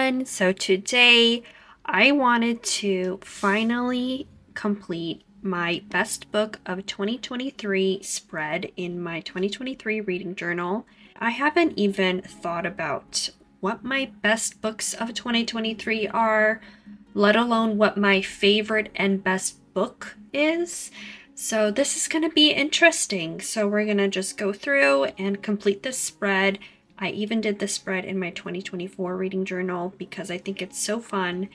everyone. So today I wanted to finally complete my best book of 2023 spread in my 2023 reading journal. I haven't even thought about what my best books of 2023 are, let alone what my favorite and best book is. So this is going to be interesting. So we're going to just go through and complete this spread. I even did this spread in my 2024 reading journal because I think it's so fun.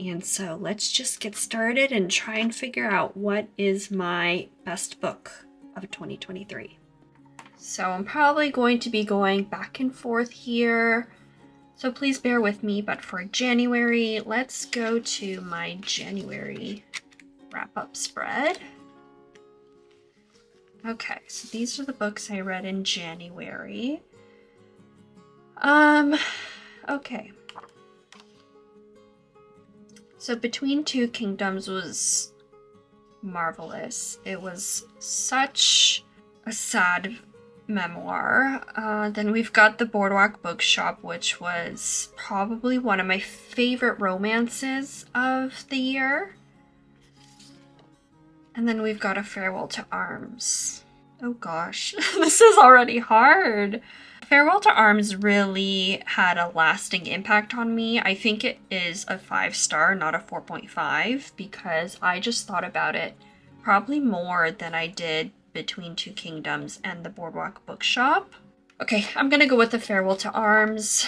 And so let's just get started and try and figure out what is my best book of 2023. So I'm probably going to be going back and forth here, so please bear with me. But for January, let's go to my January wrap-up spread. Okay, so these are the books I read in January. Okay. So Between Two Kingdoms was marvelous. It was such a sad memoir. Then we've got The Boardwalk Bookshop, which was probably one of my favorite romances of the year. And then we've got A Farewell to Arms. Oh gosh, this is already hard. Farewell to Arms really had a lasting impact on me. I think it is a 5-star, not a 4.5, because I just thought about it probably more than I did Between Two Kingdoms and The Boardwalk Bookshop. Okay, I'm gonna go with A Farewell to Arms.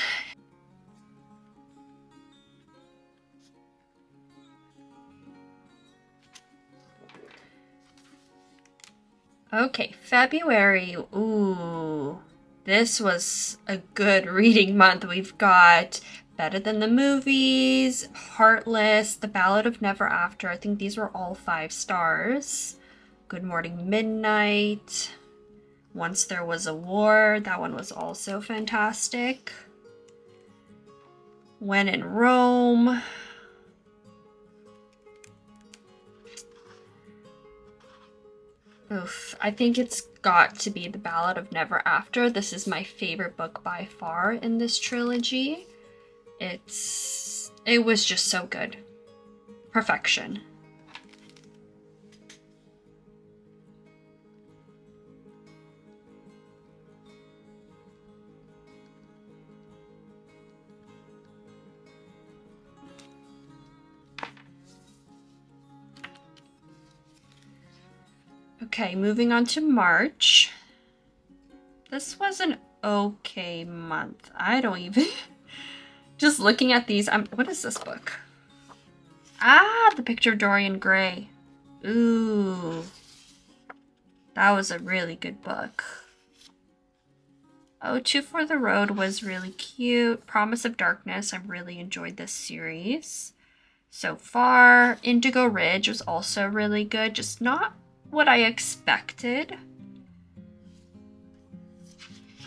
Okay, February. Ooh. This was a good reading month. We've got Better Than the Movies, Heartless, The Ballad of Never After. I think these were all 5 stars. Good Morning Midnight. Once There Was a War. That one was also fantastic. When in Rome. Oof, I think it's got to be The Ballad of Never After. This is my favorite book by far in this trilogy. It was just so good. Perfection. Okay, moving on to March. This was an okay month. I don't even... Just looking at these, what is this book? Ah, The Picture of Dorian Gray. Ooh. That was a really good book. Oh, Two for the Road was really cute. Promise of Darkness, I really enjoyed this series so far. Indigo Ridge was also really good, just not what I expected.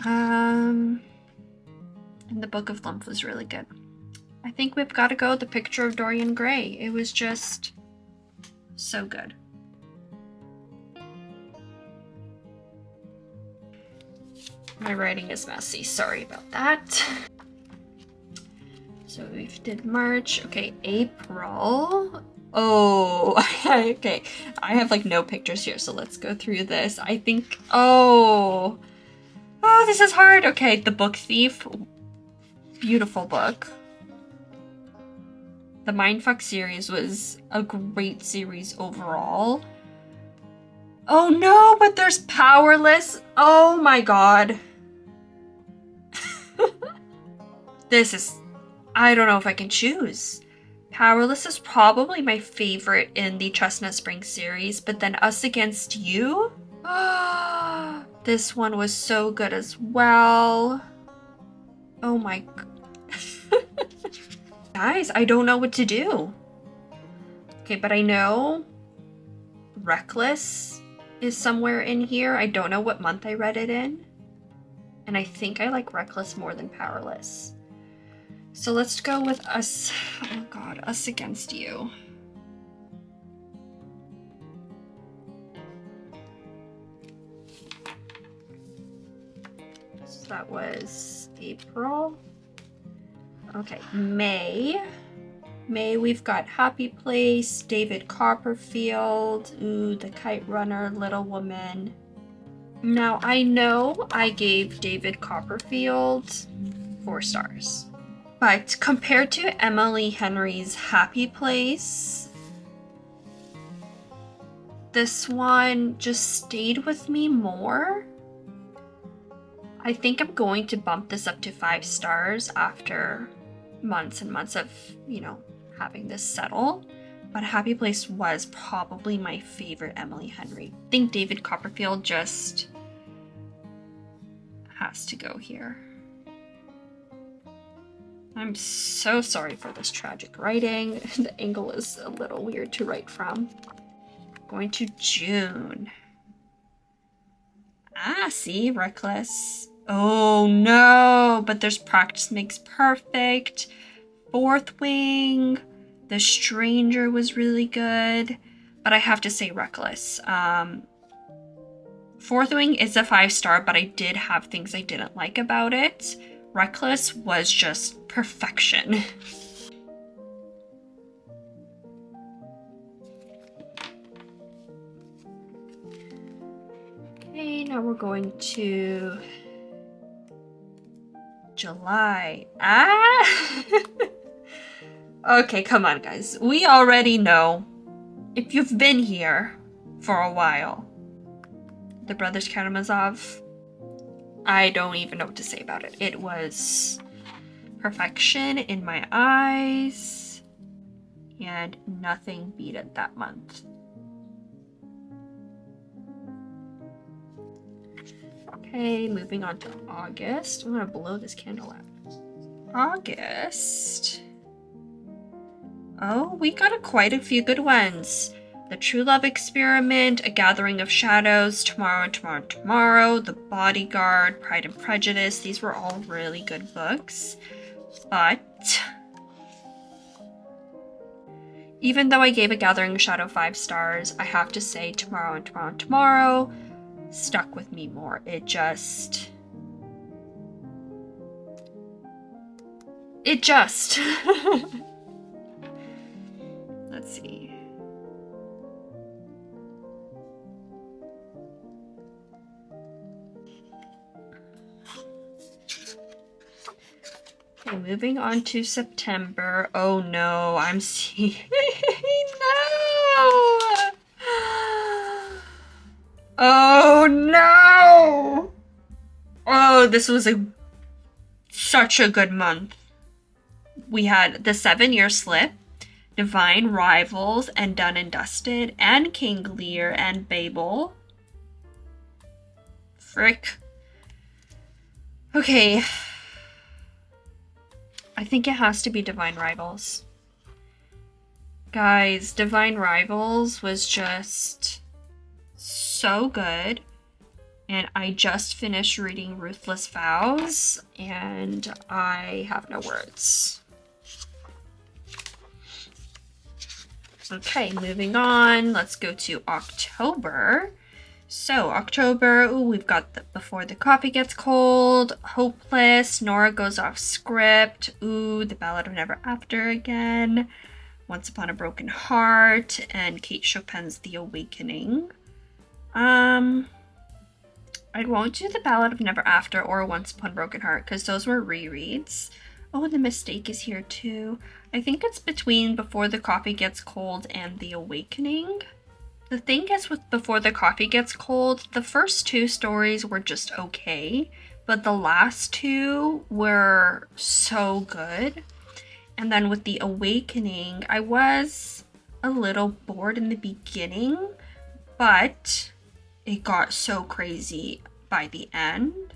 And The Book of Lymph was really good. I think we've got to go with The Picture of Dorian Gray. It was just so good. My writing is messy. Sorry about that. So we did March. Okay, April. Oh, okay. I have like no pictures here, so let's go through this. I think, oh, this is hard. Okay, The Book Thief. Beautiful book. The Mindfuck series was a great series overall. Oh no, but there's Powerless. Oh my god. This is, I don't know if I can choose. Powerless is probably my favorite in the Chestnut Springs series, but then Us Against You? This one was so good as well. Oh my... Guys, I don't know what to do. Okay, but I know Reckless is somewhere in here. I don't know what month I read it in. And I think I like Reckless more than Powerless. So let's go with Us Against You. So that was April. Okay, May. May, we've got Happy Place, David Copperfield, ooh, The Kite Runner, Little Woman. Now, I know I gave David Copperfield 4 stars. But compared to Emily Henry's Happy Place, this one just stayed with me more. I think I'm going to bump this up to 5 stars after months and months of, having this settle. But Happy Place was probably my favorite Emily Henry. I think David Copperfield just has to go here. I'm so sorry for this tragic writing. The angle is a little weird to write from. Going to June. See, Reckless. Oh no, but there's Practice Makes Perfect. Fourth Wing. The Stranger was really good. But I have to say Reckless. Fourth Wing is a 5-star, but I did have things I didn't like about it. Reckless was just perfection. Okay, now we're going to July. Okay, come on, guys. We already know, if you've been here for a while, The Brothers Karamazov, I don't even know what to say about it. It was perfection in my eyes, and nothing beat it that month. Okay, moving on to August. I'm gonna blow this candle out. August. Oh, we got quite a few good ones. The True Love Experiment, A Gathering of Shadows, Tomorrow, Tomorrow, Tomorrow, The Bodyguard, Pride and Prejudice. These were all really good books. But even though I gave A Gathering of Shadow 5 stars, I have to say Tomorrow and Tomorrow and Tomorrow stuck with me more. It just... Let's see. Okay, moving on to September. Oh no, I'm seeing... No! Oh no! Oh, this was such a good month. We had The 7-Year Slip, Divine Rivals, and Done and Dusted, and King Lear, and Babel. Frick. Okay. I think it has to be Divine Rivals. Guys, Divine Rivals was just so good. And I just finished reading Ruthless Vows, and I have no words. Okay, moving on. Let's go to October. So, October, ooh, we've got Before the Coffee Gets Cold, Hopeless, Nora Goes Off Script, ooh, The Ballad of Never After again, Once Upon a Broken Heart, and Kate Chopin's The Awakening. I won't do The Ballad of Never After or Once Upon a Broken Heart because those were rereads. Oh, The Mistake is here too. I think it's between Before the Coffee Gets Cold and The Awakening. The thing is with Before the Coffee Gets Cold, the first 2 stories were just okay, but the last 2 were so good. And then with The Awakening, I was a little bored in the beginning, but it got so crazy by the end.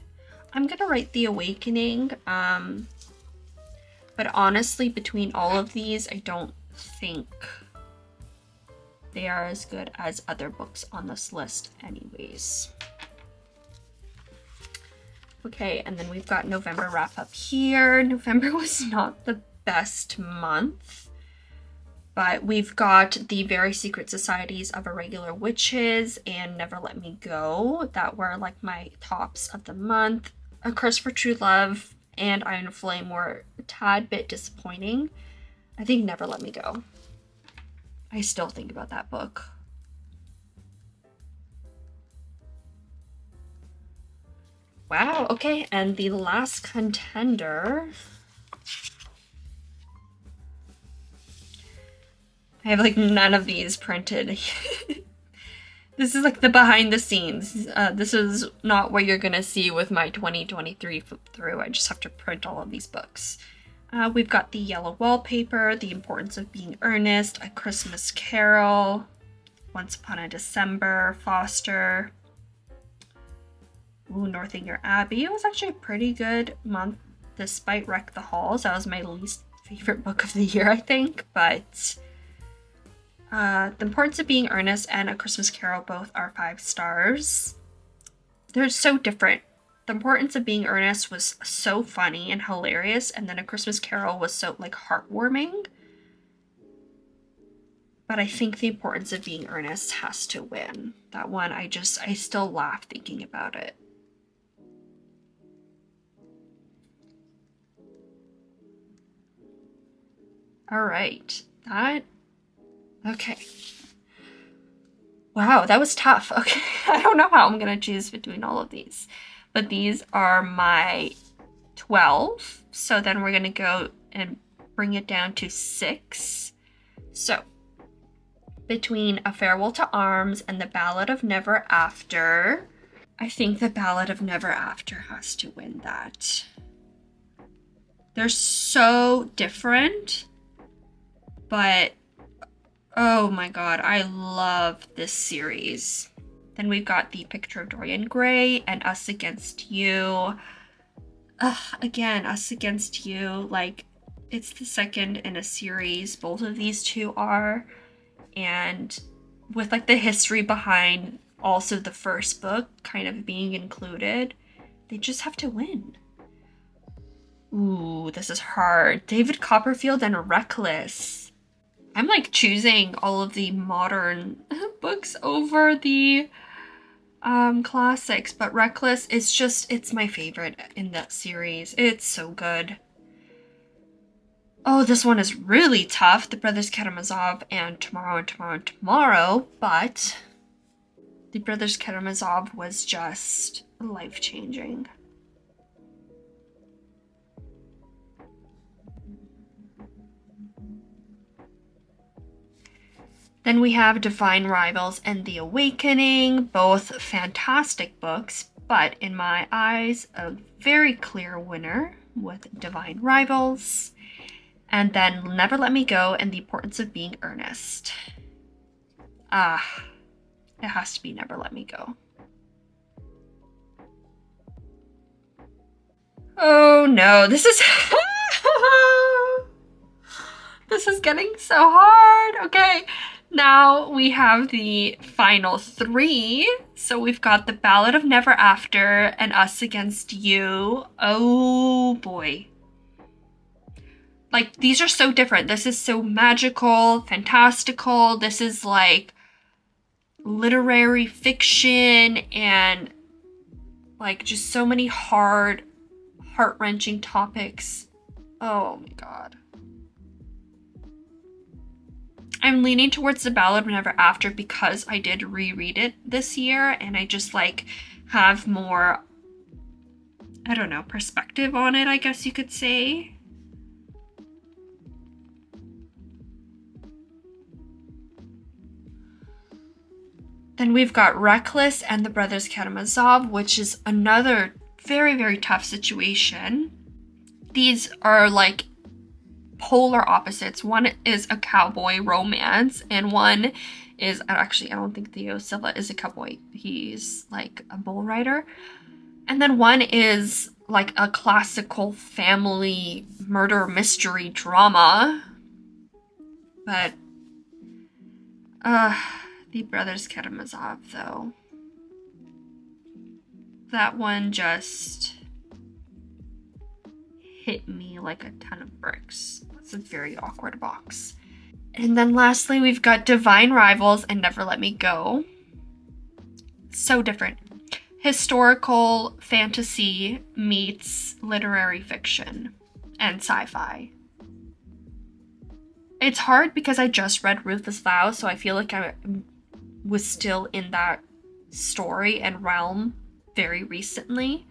I'm gonna write The Awakening, but honestly, between all of these, I don't think they are as good as other books on this list anyways. Okay, and then we've got November wrap up here. November was not the best month, but we've got The Very Secret Societies of Irregular Witches and Never Let Me Go. That were like my tops of the month. A Curse for True Love and Iron Flame were a tad bit disappointing. I think Never Let Me Go. I still think about that book. Wow, okay, and the last contender. I have like none of these printed. This is like the behind the scenes. This is not what you're gonna see with my 2023 flip through. I just have to print all of these books. We've got The Yellow Wallpaper, The Importance of Being Earnest, A Christmas Carol, Once Upon a December, Foster, Northanger Abbey. It was actually a pretty good month despite Wreck the Halls. That was my least favorite book of the year, I think, but The Importance of Being Earnest and A Christmas Carol both are 5 stars. They're so different. The Importance of Being Earnest was so funny and hilarious, and then A Christmas Carol was so like heartwarming. But I think The Importance of Being Earnest has to win. That one, I still laugh thinking about it. All right, okay. Wow, that was tough. Okay, I don't know how I'm gonna choose between all of these, but these are my 12. So then we're gonna go and bring it down to 6. So between A Farewell to Arms and The Ballad of Never After, I think The Ballad of Never After has to win that. They're so different, but oh my god, I love this series. Then we've got The Picture of Dorian Gray and Us Against You. Again, Us Against You, like, it's the second in a series. Both of these two are. And with like the history behind also the first book kind of being included, they just have to win. Ooh, this is hard. David Copperfield and Reckless. I'm like choosing all of the modern books over the classics, but Reckless is it's my favorite in that series. It's so good. Oh, this one is really tough. The Brothers Karamazov and Tomorrow, but The Brothers Karamazov was just life-changing. Then we have Divine Rivals and The Awakening, both fantastic books, but in my eyes, a very clear winner with Divine Rivals. And then Never Let Me Go and The Importance of Being Earnest. It has to be Never Let Me Go. Oh no, this is this is getting so hard. Okay, now we have the final 3. So we've got The Ballad of Never After and Us Against You. Oh boy. Like, these are so different. This is so magical, fantastical. This is like literary fiction and like just so many heart-wrenching topics. Oh my god. I'm leaning towards The Ballad of Never After because I did reread it this year and I just like have more, I don't know, perspective on it, I guess you could say. Then we've got Reckless and The Brothers Karamazov, which is another very, very tough situation. These are like polar opposites. One is a cowboy romance, and one is, actually, I don't think Theo Silva is a cowboy. He's like a bull rider. And then one is like a classical family murder mystery drama. But, The Brothers Karamazov, though. That one just hit me like a ton of bricks. It's a very awkward box. And then lastly, we've got Divine Rivals and Never Let Me Go. So different. historical fantasy meets literary fiction and sci-fi. It's hard because I just read Ruthless Vow, so I feel like I was still in that story and realm very recently.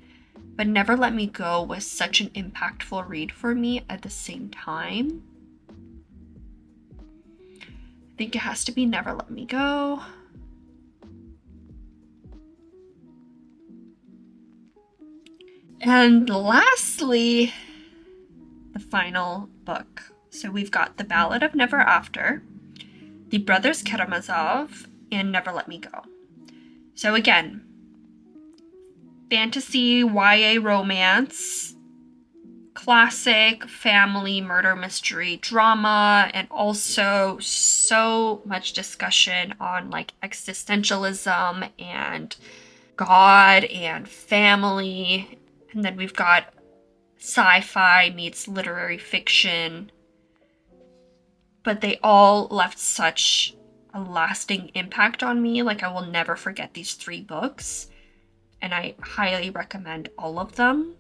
But Never Let Me Go was such an impactful read for me at the same time. I think it has to be Never Let Me Go. And lastly, the final book. So we've got The Ballad of Never After, The Brothers Karamazov, and Never Let Me Go. So again, fantasy, YA romance, classic family murder mystery drama, and also so much discussion on like existentialism and God and family. And then we've got sci-fi meets literary fiction. But they all left such a lasting impact on me. Like, I will never forget these 3 books. And I highly recommend all of them.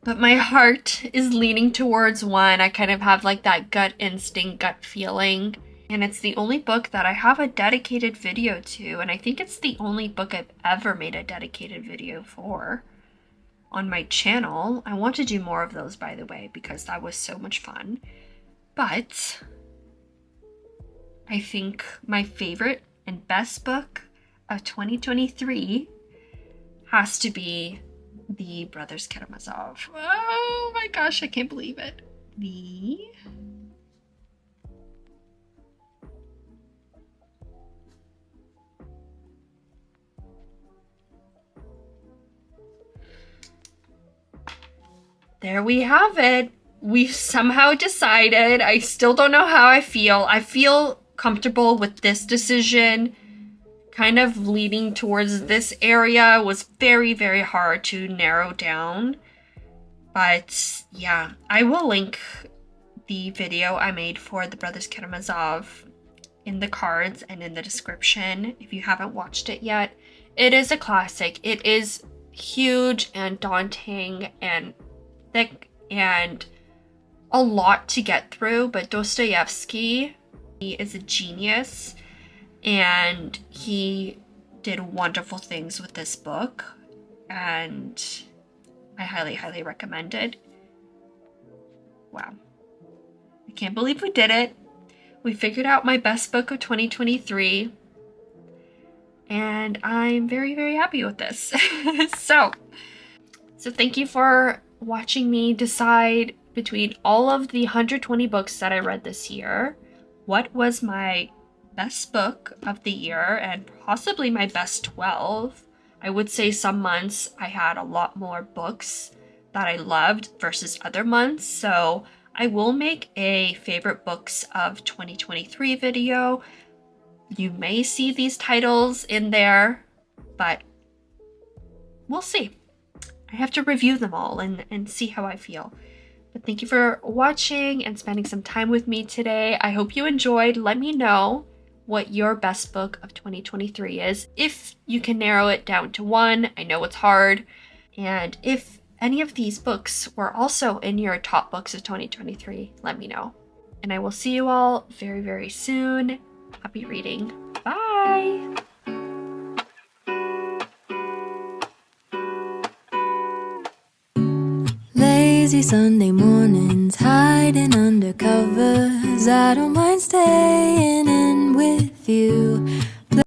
But my heart is leaning towards one. I kind of have like that gut instinct, gut feeling. And it's the only book that I have a dedicated video to. And I think it's the only book I've ever made a dedicated video for on my channel. I want to do more of those, by the way, because that was so much fun. But I think my favorite and best book of 2023 has to be The Brothers Karamazov. Oh my gosh, I can't believe it. There we have it. We've somehow decided. I still don't know how I feel. I feel comfortable with this decision. Kind of leaning towards this area was very, very hard to narrow down. But yeah, I will link the video I made for The Brothers Karamazov in the cards and in the description if you haven't watched it yet. It is a classic. It is huge and daunting and thick and a lot to get through, but Dostoevsky, he is a genius and he did wonderful things with this book, and I highly, highly recommend it. Wow. I can't believe we did it. We figured out my best book of 2023, and I'm very, very happy with this. So thank you for watching me decide between all of the 120 books that I read this year, what was my best book of the year and possibly my best 12. I would say some months I had a lot more books that I loved versus other months, so I will make a favorite books of 2023 video. You may see these titles in there, but we'll see. I have to review them all and see how I feel. But thank you for watching and spending some time with me today. I hope you enjoyed. Let me know what your best book of 2023 is. If you can narrow it down to one, I know it's hard. And if any of these books were also in your top books of 2023, let me know. And I will see you all very, very soon. Happy reading. Bye! Lazy Sunday mornings, hiding under covers. I don't mind staying